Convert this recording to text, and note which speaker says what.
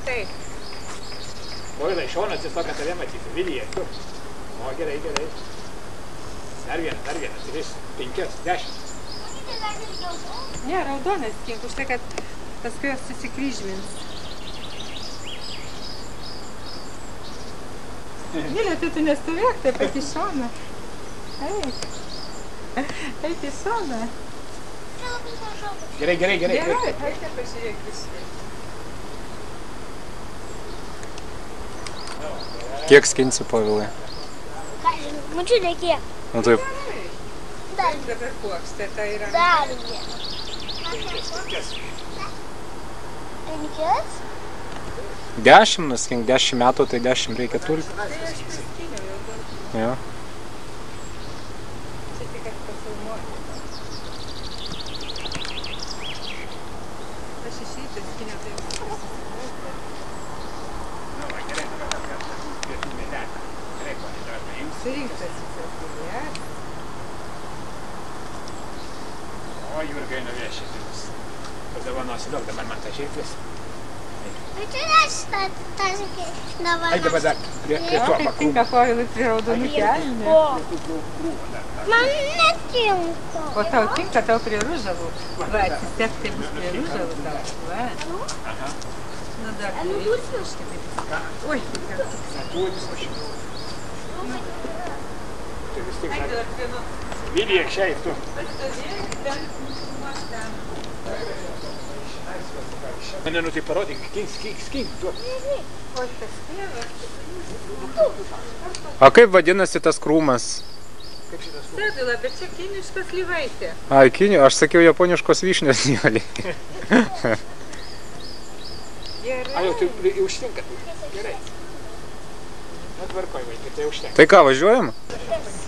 Speaker 1: Taip.
Speaker 2: Povilai, šoną atsistok, kad tave matyti. Vilija, tu. O, gerai, gerai. Dar vienas, 3, 5, 10.
Speaker 1: Ne, raudonas skink, už tai, kad paskui jos susikryžmins. Vilija, tai tu nestovėk, taip pat į šoną. Eik. Eik į šoną.
Speaker 2: Gerai, gerai, gerai.
Speaker 1: Gerai, eik pažiūrėk visi.
Speaker 3: Kiek skinsi, Povilai?
Speaker 4: Ką žinau, mačiulė kiek.
Speaker 3: Nu taip.
Speaker 4: Dar
Speaker 1: Dabar puokštė, tai yra...
Speaker 4: Dar vieną. 5?
Speaker 3: 10, nuskink 10 metų, tai 10 reikia tulpių.
Speaker 1: Tai aš paskyniau jau daug.
Speaker 3: Jo.
Speaker 1: Čia tik kad pafilmuoti. Aš iš ryto skyniau, tai jau pasisimuoti.
Speaker 2: Nu, va, gerai, dabar pietų medelį. Gerai, ponė, dabar paimsi.
Speaker 1: Surinktas visas gulės.
Speaker 2: O, Jurgai nuvešė. Padavanosi daug, dabar man ta žirklis.
Speaker 4: Bet čia aš tą davaną.
Speaker 2: Eik dabar dar prie to
Speaker 1: Kaip
Speaker 2: pakrūmą.
Speaker 1: tinka Povilui prie raudonų kelnių.
Speaker 4: Man netinka.
Speaker 1: O tau tinka, tau prie rūžavų. Va, atsistep, tai bus prie rūžavų tau. Va.
Speaker 2: Aha.
Speaker 1: Nu dar kažkaip. Oi, ką tik.
Speaker 2: Satuodis mašina. Tai vis tik
Speaker 1: Eik
Speaker 2: dar.
Speaker 1: dar prie nu.
Speaker 2: Vilija, šiai tu.
Speaker 1: Pastovėk, ten filmuos ten.
Speaker 2: Mane nu tai parodyk, skink, duok.
Speaker 1: Oi, tas tėvas.
Speaker 3: O kaip vadinasi tas krūmas?
Speaker 2: Kaip šitas krūmas?
Speaker 1: Sedula, bet čia kiniška slyvaitė.
Speaker 3: Ai, kinių, aš sakiau japoniškos vyšnės nijoliai.
Speaker 1: Gerai.
Speaker 2: A, jau tai užtinka. Gerai. Atvarkoj, vaikai, tai užtenka.
Speaker 3: Tai ką, važiuojam?
Speaker 4: Yes.